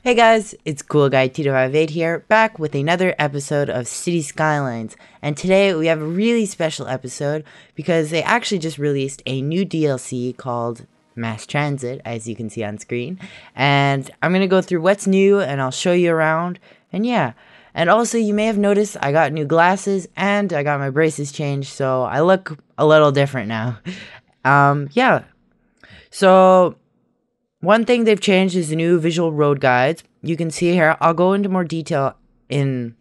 Hey guys, it's Cool Guy Tito58 here, back with another episode of City Skylines. And today we have a really special episode because they actually just released a new DLC called Mass Transit, as you can see on screen. And I'm going to go through what's new and I'll show you around. And yeah, and also you may have noticed I got new glasses and I got my braces changed, so I look a little different now. Yeah. So one thing they've changed is the new visual road guides. You can see here, I'll go into more detail in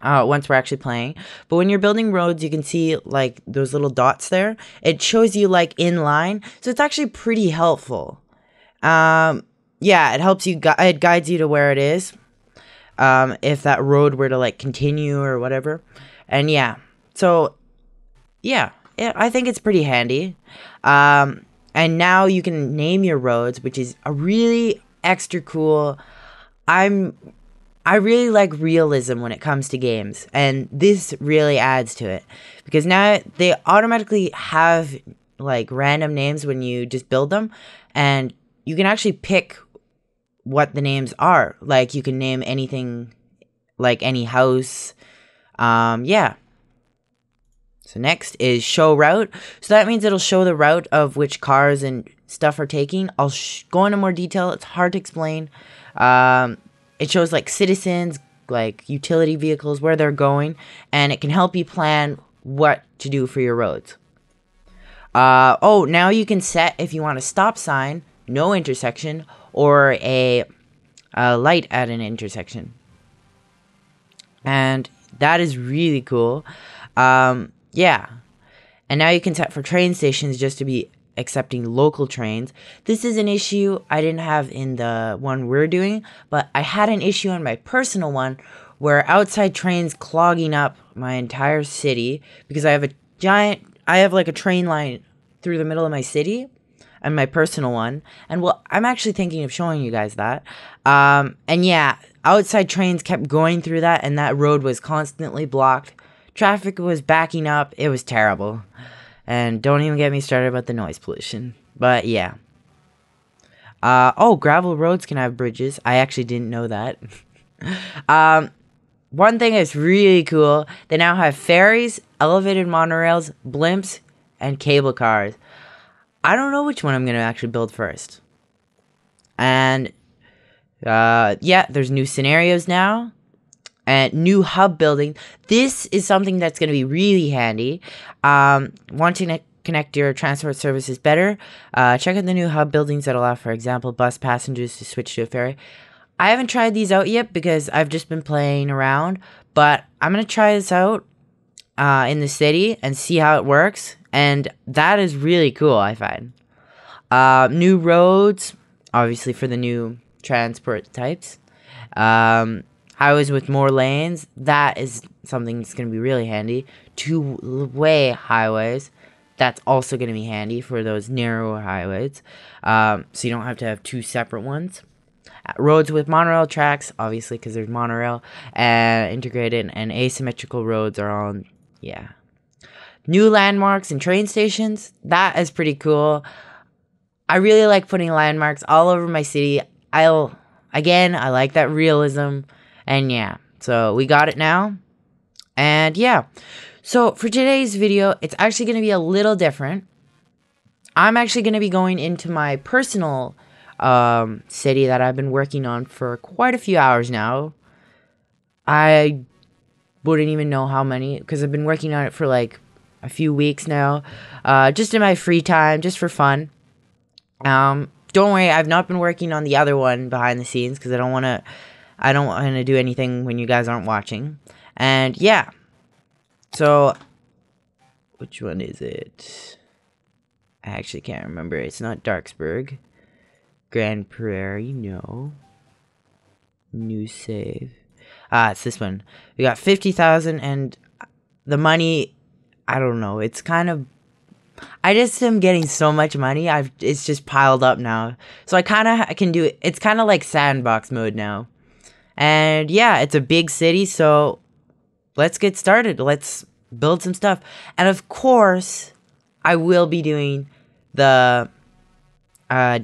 once we're actually playing. But when you're building roads, you can see like those little dots there. It shows you like in line, so it's actually pretty helpful. Yeah, it helps you. It guides you to where it is. If that road were to like continue or whatever, and yeah, so yeah, I think it's pretty handy. And now you can name your roads, which is a really extra cool. I really like realism when it comes to games, and this really adds to it because now they automatically have like random names when you just build them, and you can actually pick what the names are. Like you can name anything, like any house. Yeah. So next is show route. So that means it'll show the route of which cars and stuff are taking. I'll go into more detail. It's hard to explain. It shows like citizens, like utility vehicles, where they're going, and it can help you plan what to do for your roads. Oh, now you can set if you want a stop sign, no intersection, or a light at an intersection. And that is really cool. Yeah, and now you can set for train stations just to be accepting local trains. This is an issue I didn't have in the one we're doing, but I had an issue on my personal one where outside trains clogging up my entire city because I have like a train line through the middle of my city and my personal one. And well, I'm actually thinking of showing you guys that. And yeah, outside trains kept going through that and that road was constantly blocked. Traffic was backing up. It was terrible. And don't even get me started about the noise pollution. But yeah. Oh, gravel roads can have bridges. I actually didn't know that. One thing that's really cool, they now have ferries, elevated monorails, blimps, and cable cars. I don't know which one I'm going to actually build first. And yeah, there's new scenarios now. And new hub building. This is something that's going to be really handy. Wanting to connect your transport services better, check out the new hub buildings that allow, for example, bus passengers to switch to a ferry. I haven't tried these out yet because I've just been playing around, but I'm going to try this out in the city and see how it works. And that is really cool, I find. New roads, obviously for the new transport types. Highways with more lanes, that is something that's going to be really handy. Two-way highways, that's also going to be handy for those narrower highways. So you don't have to have two separate ones. Roads with monorail tracks, obviously because there's monorail, and integrated and asymmetrical roads are on, yeah. New landmarks and train stations, that is pretty cool. I really like putting landmarks all over my city. I like that realism. And yeah, so we got it now. And yeah, so for today's video, it's actually going to be a little different. I'm actually going to be going into my personal city that I've been working on for quite a few hours now. I wouldn't even know how many, because I've been working on it for like a few weeks now. Just in my free time, just for fun. Don't worry, I've not been working on the other one behind the scenes, because I don't want to do anything when you guys aren't watching. And yeah. So, which one is it? I actually can't remember. It's not Darksburg. Grand Prairie, no. New save. It's this one. We got 50,000 and the money, I don't know. It's kind of, I just am getting so much money. It's just piled up now. So I can do it. It's kind of like sandbox mode now. And yeah, it's a big city, so let's get started. Let's build some stuff. And of course, I will be doing the natural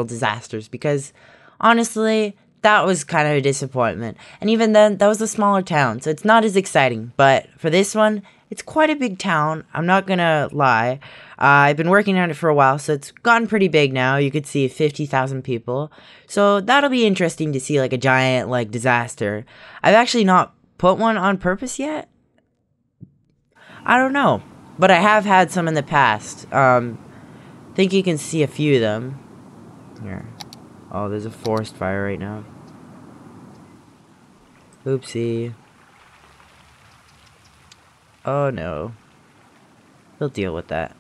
disasters, because honestly, that was kind of a disappointment. And even then, that was a smaller town, so it's not as exciting. But for this one, it's quite a big town. I'm not gonna lie. I've been working on it for a while, so it's gotten pretty big now. You could see 50,000 people. So that'll be interesting to see, like, a giant, like, disaster. I've actually not put one on purpose yet. I don't know. But I have had some in the past. Think you can see a few of them. Here. Oh, there's a forest fire right now. Oopsie. Oh no. He'll deal with that.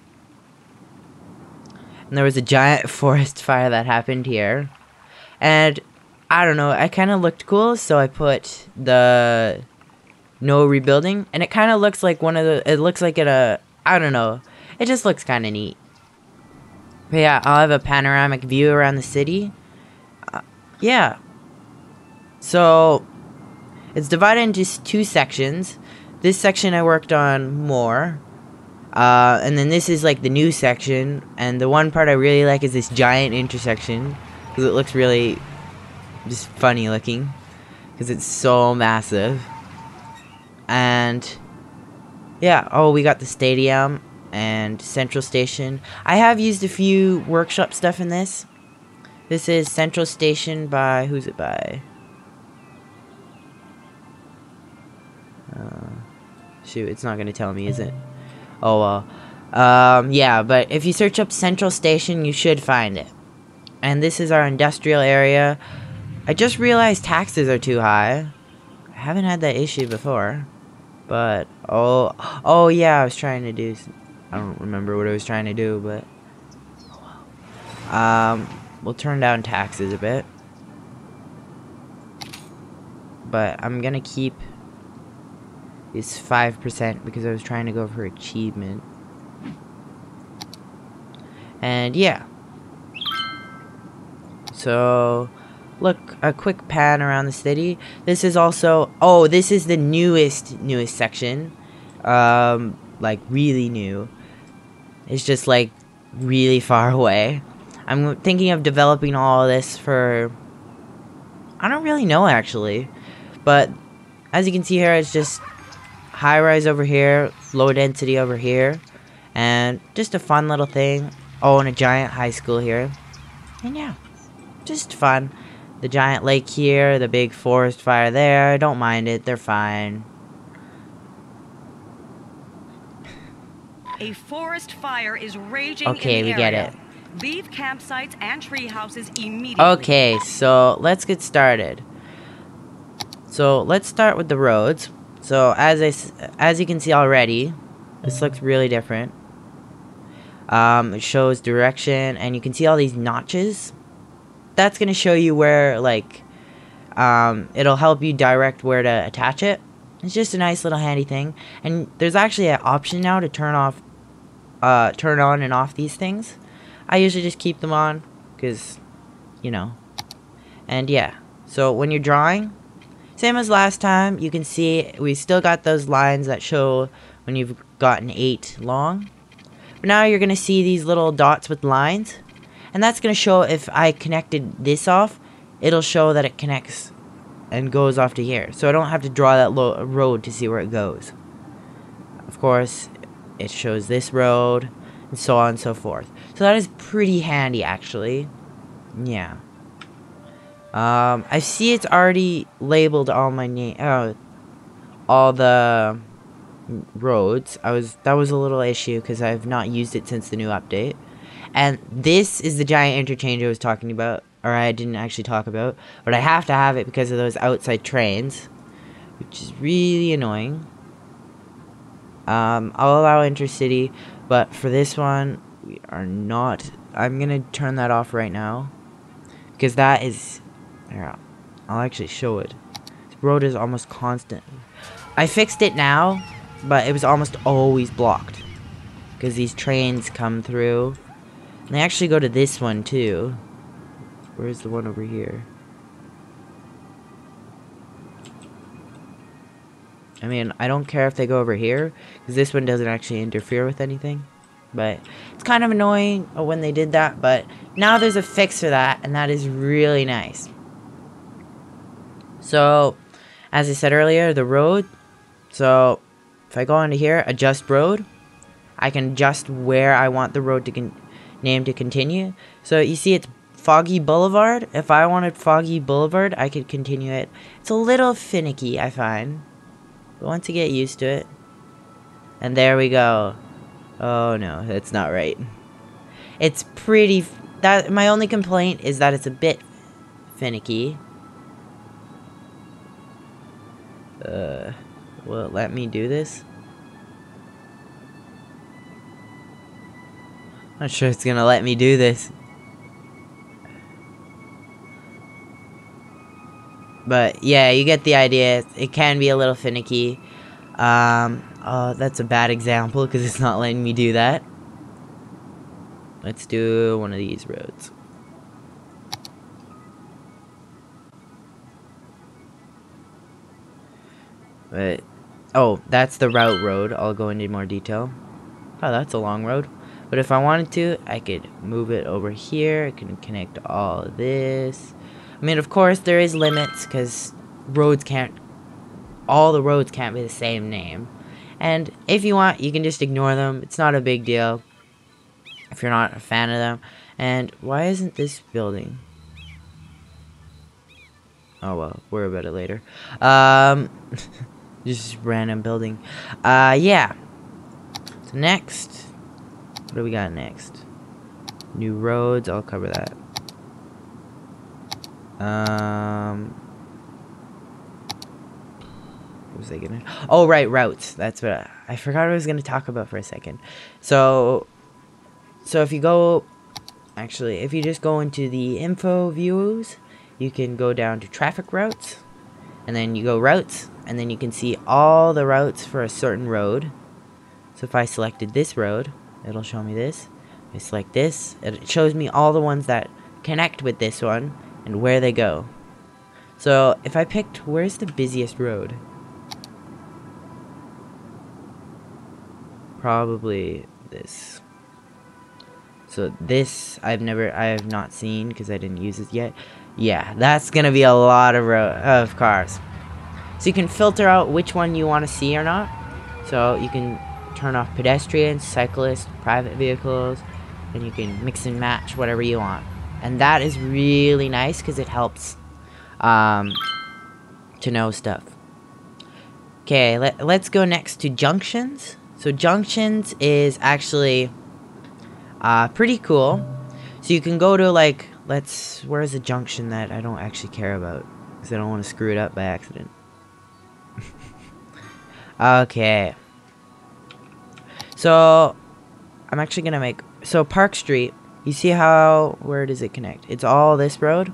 And there was a giant forest fire that happened here. And I don't know, it kind of looked cool, so I put the no rebuilding. And it kind of looks like one of the, it looks like I don't know. It just looks kind of neat. But yeah, I'll have a panoramic view around the city. Yeah. So, it's divided into two sections. This section I worked on more. And then this is like the new section. And the one part I really like is this giant intersection. Because it looks really just funny looking. Because it's so massive. And yeah, oh, we got the stadium and Central Station. I have used a few workshop stuff in this. This is Central Station by, who's it by? Shoot, it's not gonna tell me, is it? Oh well. Yeah, but if you search up Central Station, you should find it. And this is our industrial area. I just realized taxes are too high. I haven't had that issue before. But, oh yeah, I was trying to do, I don't remember what I was trying to do, but, we'll turn down taxes a bit. But I'm gonna keep this 5% because I was trying to go for achievement. And yeah. So, look, a quick pan around the city. This is also, oh, this is the newest section. Like really new. It's just like really far away. I'm thinking of developing all of this for, I don't really know actually. But as you can see here, it's just high rise over here, low density over here, and just a fun little thing. Oh, and a giant high school here. And yeah, just fun. The giant lake here, the big forest fire there. Don't mind it, they're fine. A forest fire is raging okay, in the we get area. it. Leave campsites and tree houses immediately. Okay, so let's get started. So let's start with the roads. So as you can see already, this looks really different. It shows direction, and you can see all these notches. That's gonna show you where, like, it'll help you direct where to attach it. It's just a nice little handy thing. And there's actually an option now to turn on and off these things. I usually just keep them on, because, you know. And yeah, so when you're drawing, same as last time, you can see we still got those lines that show when you've gotten 8 long. But now you're going to see these little dots with lines. And that's going to show if I connected this off, it'll show that it connects and goes off to here. So I don't have to draw that road to see where it goes. Of course, it shows this road, and so on and so forth. So that is pretty handy, actually. Yeah. I see it's already labeled all my all the roads. That was a little issue because I've not used it since the new update. And this is the giant interchange I was talking about, or I didn't actually talk about, but I have to have it because of those outside trains, which is really annoying. I'll allow intercity, but for this one, we are not. I'm gonna turn that off right now because that is. Here, I'll actually show it. This road is almost constant. I fixed it now, but it was almost always blocked because these trains come through. And they actually go to this one too. Where's the one over here? I mean, I don't care if they go over here because this one doesn't actually interfere with anything. But it's kind of annoying when they did that, but now there's a fix for that, and that is really nice. So, as I said earlier, the road. So, if I go into here, adjust road, I can adjust where I want the road to name to continue. So, you see it's Foggy Boulevard. If I wanted Foggy Boulevard, I could continue it. It's a little finicky, I find. But once you get used to it. And there we go. Oh no, that's not right. It's pretty... my only complaint is that it's a bit finicky. Will it let me do this? Not sure it's gonna let me do this. But yeah, you get the idea. It can be a little finicky. Oh, that's a bad example because it's not letting me do that. Let's do one of these roads. But, oh, that's the route road. I'll go into more detail. Oh, that's a long road. But if I wanted to, I could move it over here. I can connect all of this. I mean, of course, there is limits because all the roads can't be the same name. And if you want, you can just ignore them. It's not a big deal if you're not a fan of them. And why isn't this building? Oh, well, worry about it later. Just random building. Yeah. So next, what do we got next? New roads, I'll cover that. What was I gonna... Oh, right, routes. That's what I forgot I was gonna talk about for a second. So if you go... Actually, if you just go into the info views, you can go down to traffic routes. And then you go routes. And then you can see all the routes for a certain road. So if I selected this road, it'll show me this. If I select this, it shows me all the ones that connect with this one and where they go. So if I picked, where's the busiest road? Probably this. So this I have not seen because I didn't use it yet. Yeah, that's gonna be a lot of cars. So you can filter out which one you want to see or not. So you can turn off pedestrians, cyclists, private vehicles, and you can mix and match whatever you want. And that is really nice because it helps to know stuff. Okay, let's go next to junctions. So junctions is actually pretty cool. So you can go to like, where's a junction that I don't actually care about because I don't want to screw it up by accident. Okay. So I'm actually gonna make, so Park Street, you see how, where does it connect? It's all this road.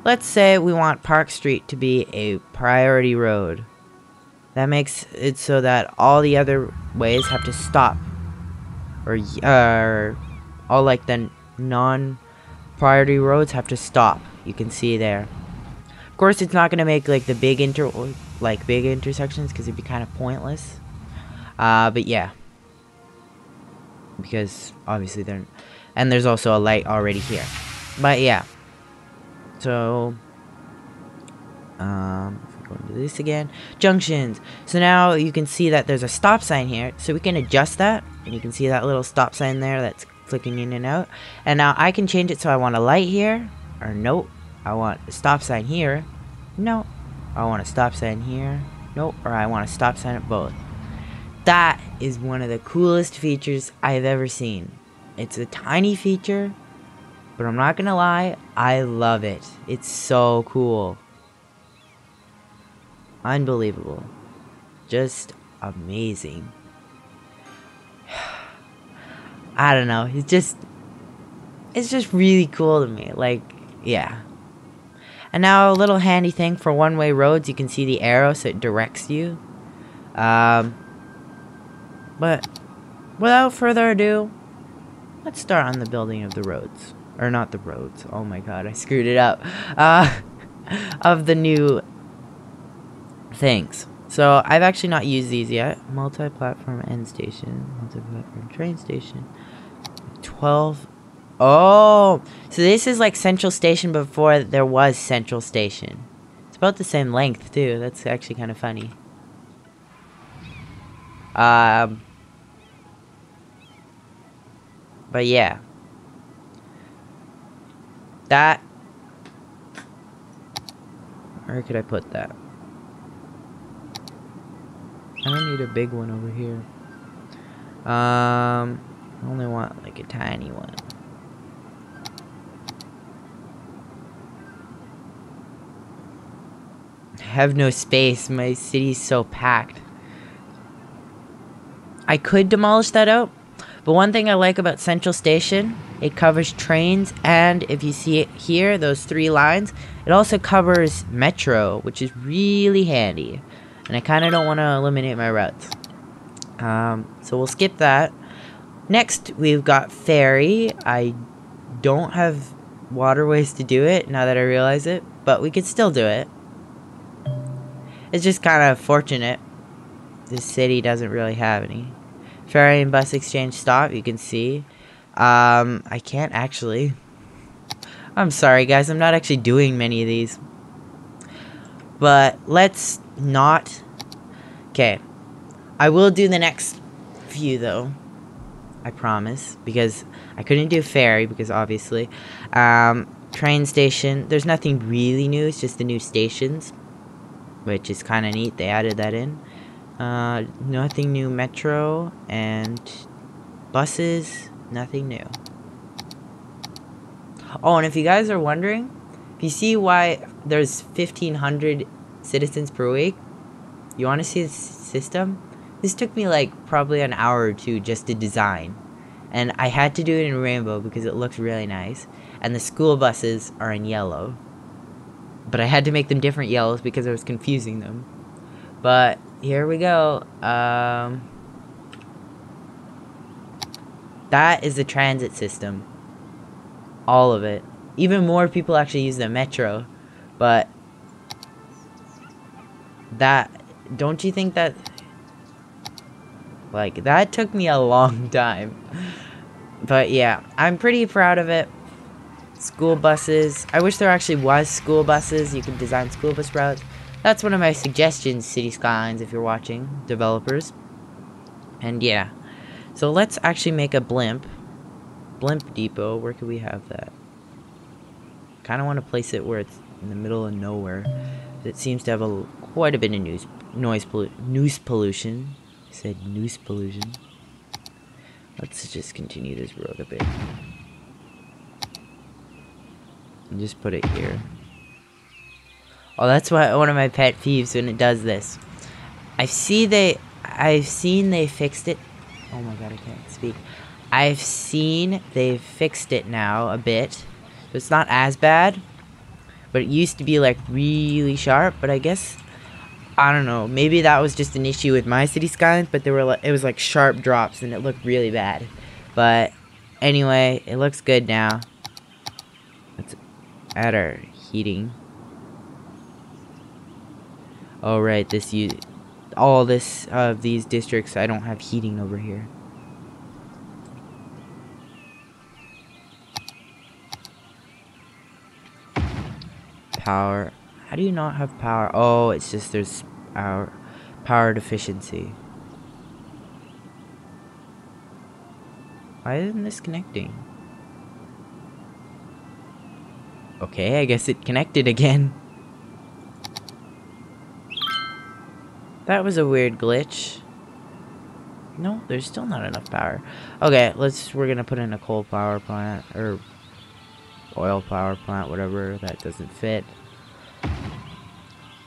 Let's say we want Park Street to be a priority road. That makes it so that all the other ways have to stop. Or all like the non-priority roads have to stop. You can see there. Of course, it's not gonna make like the big intersections because it'd be kind of pointless. But yeah, because obviously and there's also a light already here. But yeah, so if we go into this again, junctions. So now you can see that there's a stop sign here, so we can adjust that, and you can see that little stop sign there that's flicking in and out. And now I can change it so I want a light here, or nope, I want a stop sign here, no, I want a stop sign here, nope, or I want a stop sign at both. That is one of the coolest features I've ever seen. It's a tiny feature, but I'm not gonna lie, I love it. It's so cool. Unbelievable. Just amazing. I don't know, it's just really cool to me. Like, yeah. And now a little handy thing for one-way roads, you can see the arrow so it directs you. But without further ado, let's start on the building of the roads. Or not the roads. Oh my god, I screwed it up. Of the new things. So I've actually not used these yet. Multi-platform end station. Multi-platform train station. 12. Oh! So this is like Central Station before there was Central Station. It's about the same length too. That's actually kind of funny. But yeah. That. Where could I put that? I don't need a big one over here. I only want like a tiny one. I have no space. My city's so packed. I could demolish that out, but one thing I like about Central Station, it covers trains, and if you see it here, those 3 lines, it also covers metro, which is really handy. And I kind of don't want to eliminate my routes. So we'll skip that. Next, we've got ferry. I don't have waterways to do it now that I realize it, but we could still do it. It's just kind of fortunate this city doesn't really have any. Ferry and bus exchange stop, you can see. I can't actually. I'm sorry, guys. I'm not actually doing many of these. But let's not. Okay. I will do the next few, though. I promise. Because I couldn't do ferry, because obviously. Train station. There's nothing really new. It's just the new stations. Which is kind of neat. They added that in. Nothing new metro. And buses. Nothing new. Oh, and if you guys are wondering, if you see why there's 1,500 citizens per week, you want to see the system? This took me like probably an hour or two just to design. And I had to do it in rainbow because it looks really nice. And the school buses are in yellow. But I had to make them different yellows because I was confusing them. But here we go. That is the transit system. All of it. Even more people actually use the metro. But that, don't you think that, like, that took me a long time. But yeah, I'm pretty proud of it. School buses. I wish there actually was school buses. You could design school bus routes. That's one of my suggestions, City Skylines, if you're watching, developers. And yeah. So let's actually make a blimp. Blimp depot. Where could we have that? Kind of want to place it where it's in the middle of nowhere. It seems to have quite a bit of noise pollution. I said noise pollution. Let's just continue this road a bit. And just put it here. Oh, that's one of my pet peeves when it does this. I've seen they fixed it. Oh my god, I can't speak. I've seen they've fixed it now a bit. So it's not as bad. But it used to be like really sharp. But I guess, I don't know. Maybe that was just an issue with my City Skylines. But it was like sharp drops and it looked really bad. But anyway, it looks good now. Let's add our heating. Oh right, all of these districts, I don't have heating over here. Power. How do you not have power? Oh, it's just there's power deficiency. Why isn't this connecting? Okay, I guess it connected again. That was a weird glitch. No, there's still not enough power. Okay, we're gonna put in a coal power plant, or oil power plant, whatever, that doesn't fit.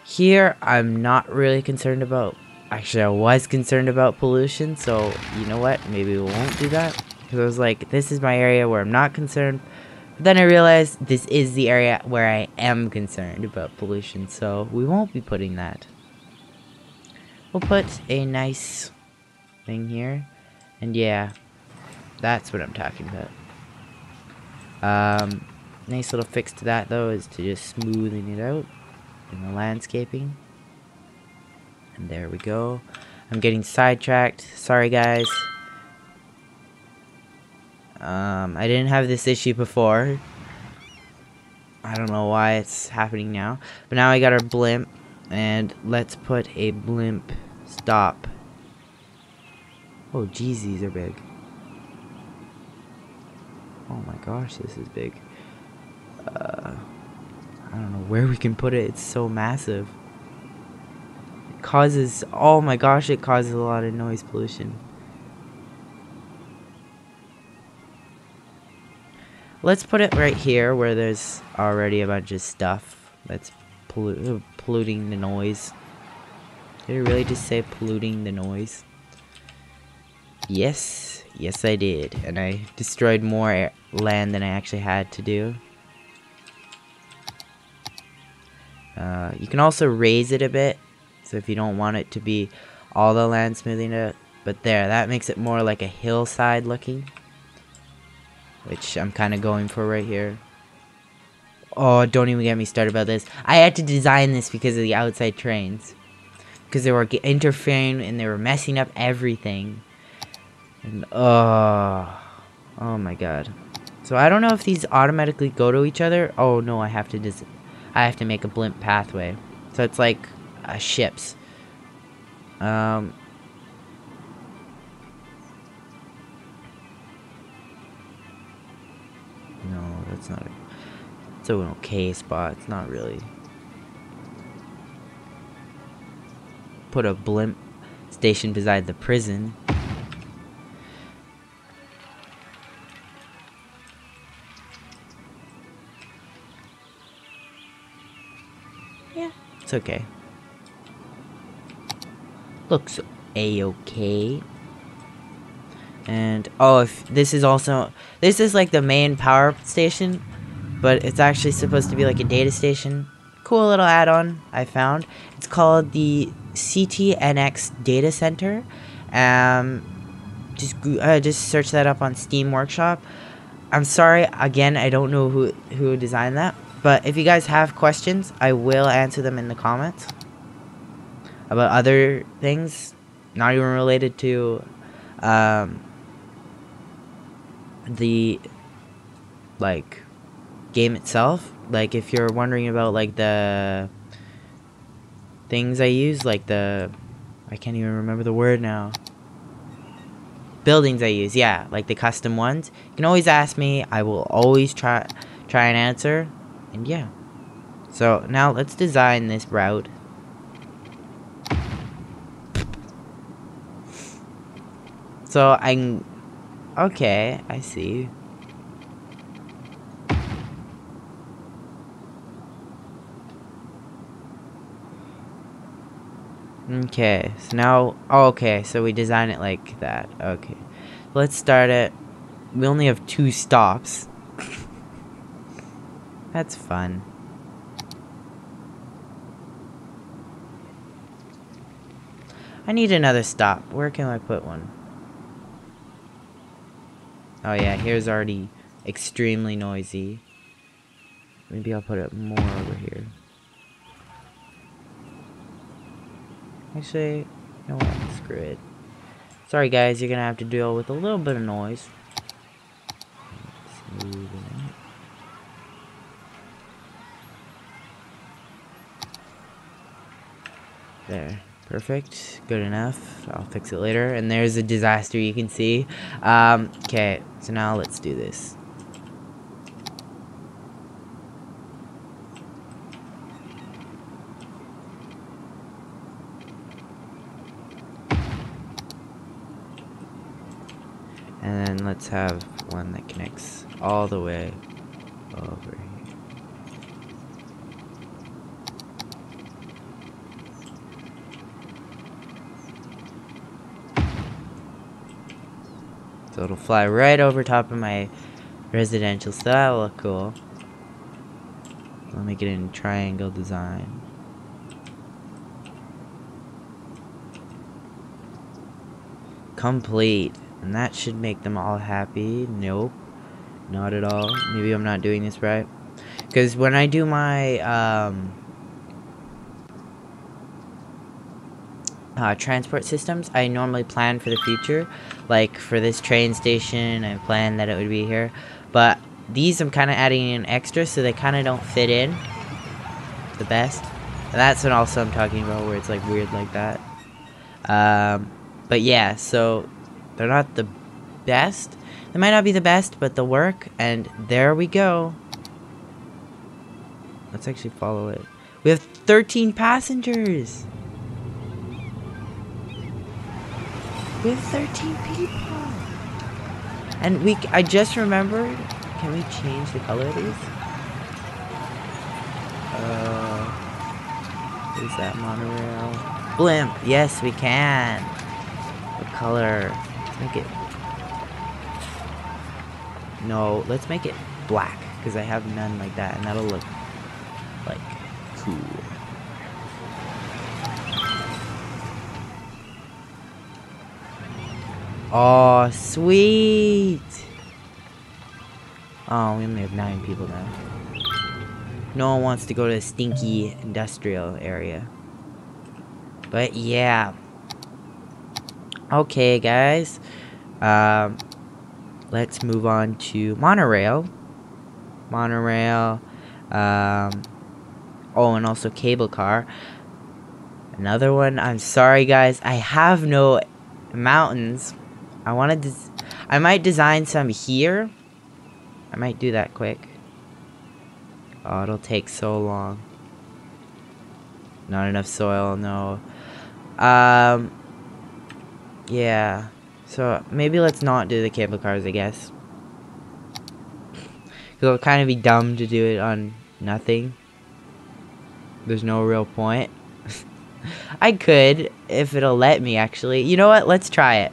Here, I'm not really concerned about, actually I was concerned about pollution, so you know what, maybe we won't do that. Because I was like, this is my area where I'm not concerned. But then I realized this is the area where I am concerned about pollution, so we won't be putting that. We'll put a nice thing here. And yeah, that's what I'm talking about. Nice little fix to that though is to just smoothing it out in the landscaping. And there we go. I'm getting sidetracked. Sorry guys. I didn't have this issue before. I don't know why it's happening now. But now I got our blimp. And let's put a blimp stop. Oh, geez, these are big. Oh my gosh, this is big. I don't know where we can put it. It's so massive. It causes, oh my gosh, it causes a lot of noise pollution. Let's put it right here where there's already a bunch of stuff that's polluting the noise. Did it really just say polluting the noise? Yes, yes I did. And I destroyed more land than I actually had to do. You can also raise it a bit. So if you don't want it to be all the land smoothing it. But there, that makes it more like a hillside looking. Which I'm kind of going for right here. Oh, don't even get me started about this. I had to design this because of the outside trains. Because they were interfering and they were messing up everything. And oh my god. So I don't know if these automatically go to each other. Oh no, I have to make a blimp pathway. So it's like ships. No, that's not. It's an okay spot. It's not really. Put a blimp station beside the prison. Yeah, it's okay. Looks a-okay. And oh, if this is also, this is like the main power station, but it's actually supposed to be like a data station. Cool little add-on I found. It's called the CTNX Data Center. Just search that up on Steam Workshop. I'm sorry again, I don't know who designed that, but if you guys have questions, I will answer them in the comments about other things, not even related to the like game itself. Like if you're wondering about like the things I use, like the I can't even remember the word now. Buildings I use, yeah, like the custom ones. You can always ask me. I will always try and answer. And yeah. So now let's design this route. So okay, I see. Okay, so now, oh, okay, so we design it like that. Okay, let's start it. We only have 2 stops. That's fun. I need another stop. Where can I put one? Oh yeah, here's already extremely noisy. Maybe I'll put it more over here. Actually, you know what? Screw it. Sorry guys, you're gonna have to deal with a little bit of noise. Smooth it. There. Perfect. Good enough. I'll fix it later. And there's a disaster you can see. Okay, so now let's do this. And then let's have one that connects all the way over here. So it'll fly right over top of my residential, so that'll look cool. I'll make it in triangle design. Complete. And that should make them all happy. Nope. Not at all. Maybe I'm not doing this right. Because when I do my transport systems, I normally plan for the future. Like for this train station, I planned that it would be here. But these I'm kind of adding in extra so they kind of don't fit in the best. And that's what also I'm talking about, where it's like weird like that. But yeah, so they're not the best. They might not be the best, but they'll work. And there we go. Let's actually follow it. We have 13 passengers. We have 13 people. And I just remembered. Can we change the color of these? What is that monorail? Blimp. Yes, we can. What color? Let's make it. No, let's make it black because I have none like that, and that'll look like cool. Oh, sweet. Oh, we only have 9 people now. No one wants to go to the stinky industrial area. But yeah. Okay, guys. Let's move on to monorail. Monorail. Oh, and also cable car. Another one. I'm sorry, guys. I have no mountains. I might design some here. I might do that quick. Oh, it'll take so long. Not enough soil, no. Yeah. So, maybe let's not do the cable cars, I guess. Because it'll kind of be dumb to do it on nothing. There's no real point. I could, if it'll let me, actually. You know what? Let's try it.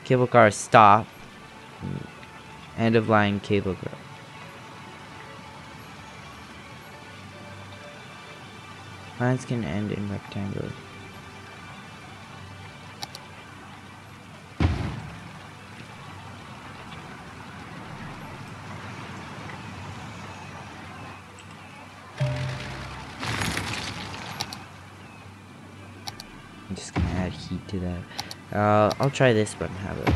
Cable car stop. End of line cable car. Lines can end in rectangle. I'm just gonna add heat to that. I'll try this one. Have it.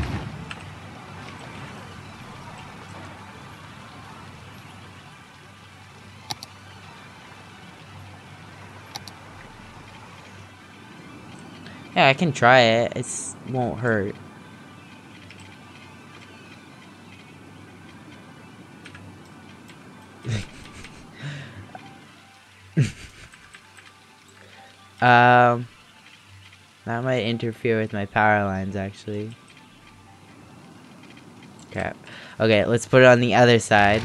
Yeah, I can try it. It won't hurt. That might interfere with my power lines, actually. Crap. Okay, let's put it on the other side.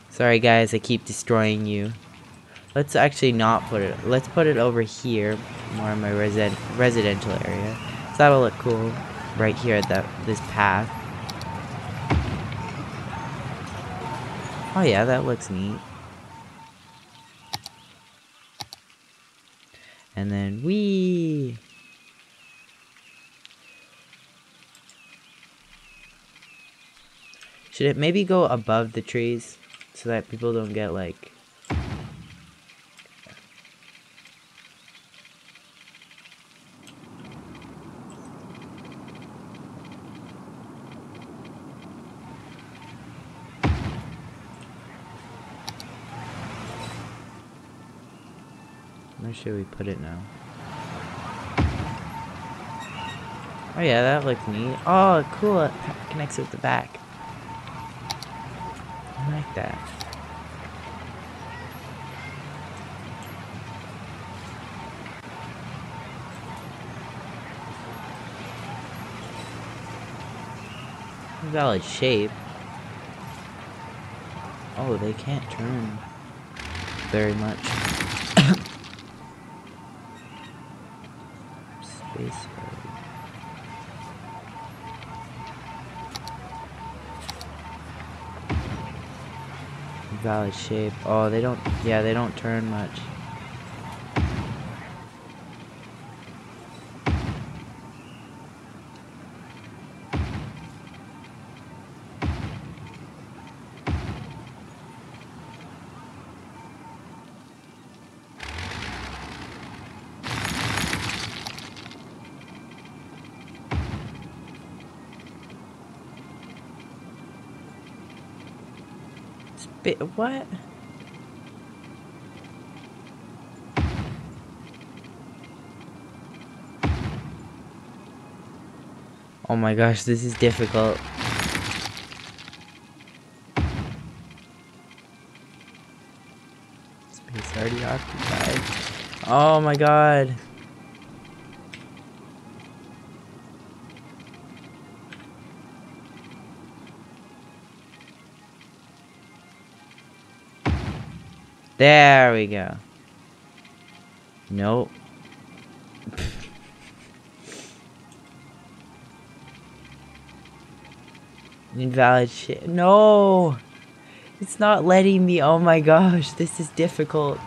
Sorry, guys, I keep destroying you. Let's actually not put it. Let's put it over here, more in my residential area. So that'll look cool, right here at this path. Oh yeah, that looks neat. And then whee! Should it maybe go above the trees so that people don't get like... Where should we put it now? Oh yeah, that looks neat. Oh, cool. It connects with the back. I like that. Valid shape. Oh, they can't turn very much. Space. Valid shape. Oh, they don't. Yeah, they don't turn much. What? Oh my gosh, this is difficult. Space already occupied. Oh my god. There we go. Nope. Invalid shit. No! It's not letting me. Oh my gosh, this is difficult.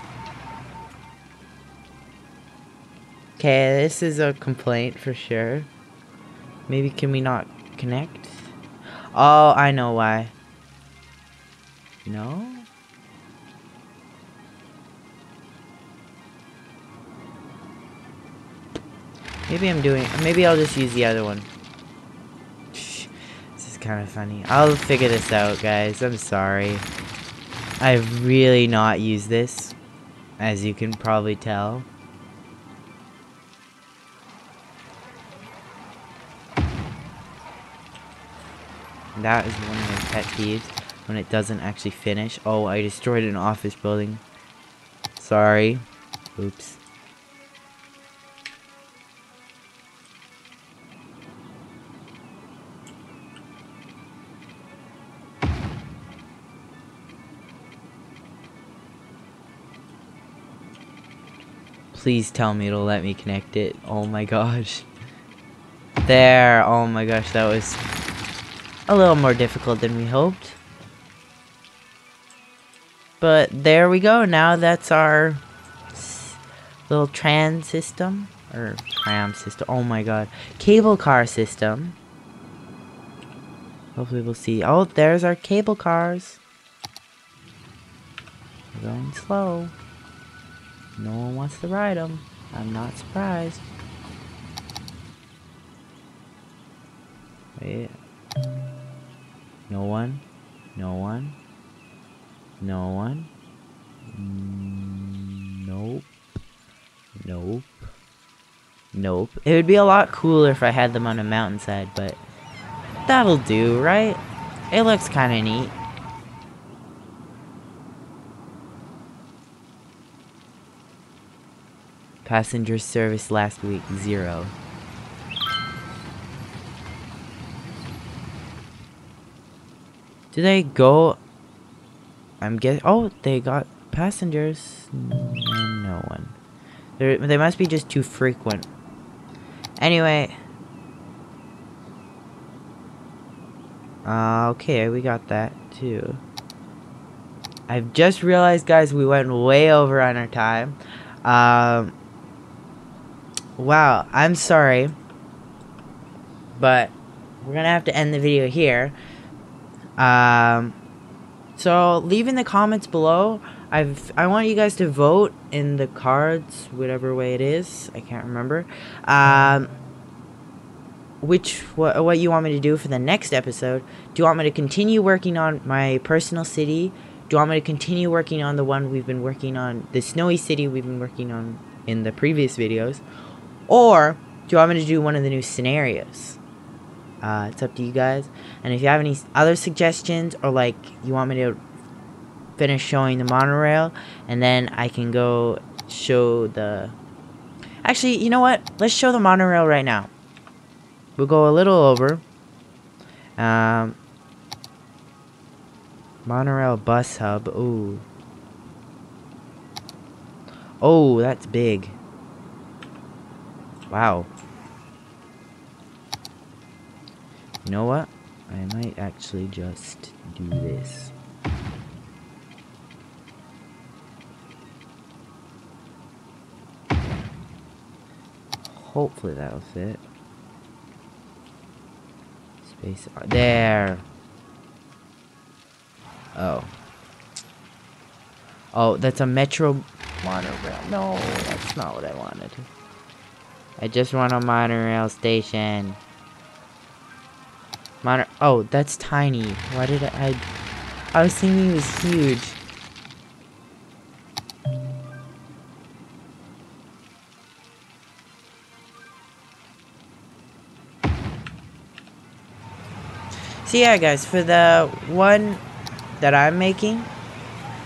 Okay, this is a complaint for sure. Maybe can we not connect? Oh, I know why. No? Maybe I'll just use the other one. This is kind of funny. I'll figure this out, guys. I'm sorry. I've really not used this, as you can probably tell. That is one of my pet peeves, when it doesn't actually finish. Oh, I destroyed an office building. Sorry. Oops. Please tell me it'll let me connect it. Oh my gosh. There. Oh my gosh, that was a little more difficult than we hoped. But there we go. Now that's our little tram system. Or tram system. Oh my god. Cable car system. Hopefully we'll see. Oh, there's our cable cars. We're going slow. No one wants to ride them. I'm not surprised. Wait. No one? No one? No one? Nope. Nope. Nope. It would be a lot cooler if I had them on a mountainside, but that'll do, right? It looks kind of neat. Passenger service last week, 0. Do they go? I'm guessing. Oh, they got passengers. No one. They must be just too frequent. Anyway. Okay, we got that too. I've just realized, guys, we went way over on our time. Wow, I'm sorry, but we're gonna have to end the video here. So leave in the comments below. I want you guys to vote in the cards, whatever way it is. I can't remember. What you want me to do for the next episode? Do you want me to continue working on my personal city? Do you want me to continue working on the one we've been working on, the snowy city we've been working on in the previous videos? Or do you want me to do one of the new scenarios? It's up to you guys. And if you have any other suggestions, or like you want me to finish showing the monorail and then I can go show the... Actually, you know what? Let's show the monorail right now. We'll go a little over. Monorail bus hub. Ooh. Oh, that's big. Wow. You know what? I might actually just do this. Hopefully that'll fit. Space. There. Oh. Oh, that's a metro monorail. No, that's not what I wanted. I just want a monorail station. Oh, that's tiny. Why did I... I was thinking it was huge. So yeah, guys, for the one that I'm making,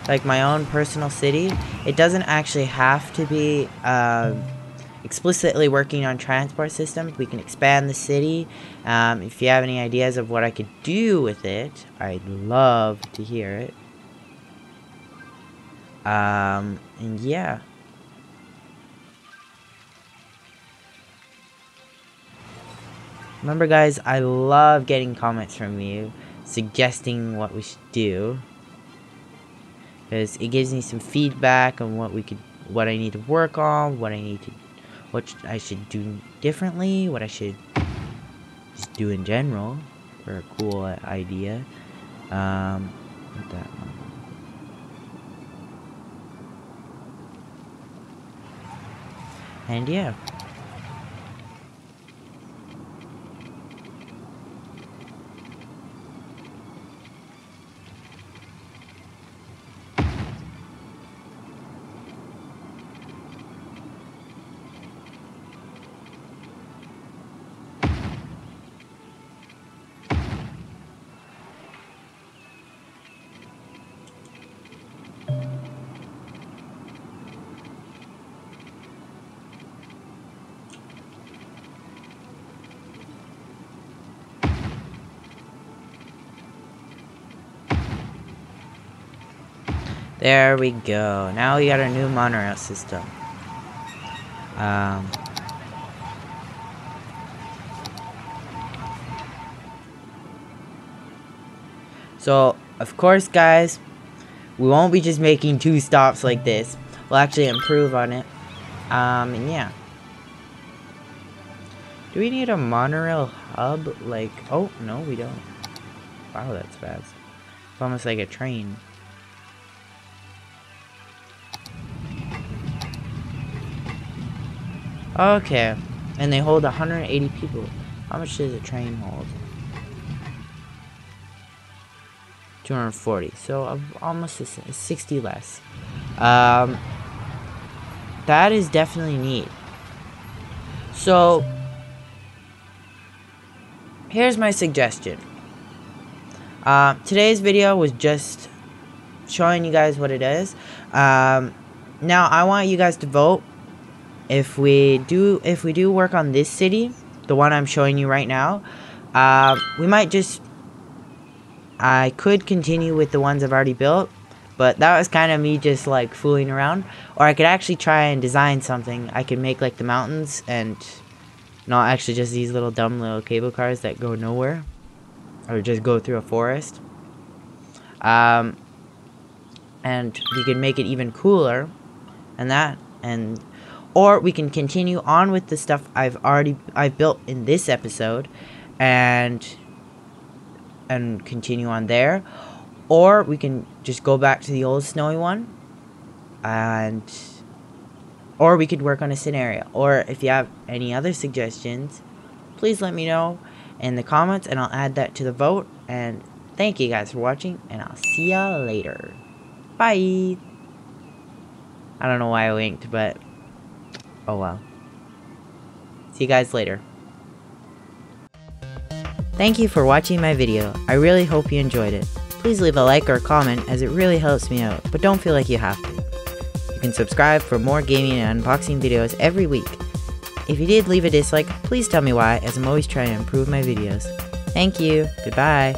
like my own personal city, it doesn't actually have to be explicitly working on transport systems. We can expand the city. If you have any ideas of what I could do with it, I'd love to hear it. And yeah. Remember, guys, I love getting comments from you suggesting what we should do, because it gives me some feedback on what I need to work on, what I should do differently, what I should just do in general for a cool idea. Put that on. And yeah. There we go. Now we got our new monorail system. So, of course, guys, we won't be just making 2 stops like this. We'll actually improve on it. And yeah. Do we need a monorail hub? Like, oh, no, we don't. Wow, that's fast. It's almost like a train. Okay, and they hold 180 people. How much does a train hold? 240, so almost 60 less. That is definitely neat. So, here's my suggestion. Today's video was just showing you guys what it is. Now, I want you guys to vote. If we do work on this city, the one I'm showing you right now, we might just... I could continue with the ones I've already built, but that was kind of me just like fooling around. Or I could actually try and design something. I could make like the mountains and not actually just these little dumb little cable cars that go nowhere. Or just go through a forest. And we could make it even cooler. Or we can continue on with the stuff I've built in this episode, and continue on there. Or we can just go back to the old snowy one, or we could work on a scenario. Or if you have any other suggestions, please let me know in the comments, and I'll add that to the vote. And thank you guys for watching, and I'll see ya later. Bye. I don't know why I winked, but oh well. See you guys later. Thank you for watching my video. I really hope you enjoyed it. Please leave a like or a comment, as it really helps me out, but don't feel like you have to. You can subscribe for more gaming and unboxing videos every week. If you did leave a dislike, please tell me why, as I'm always trying to improve my videos. Thank you. Goodbye.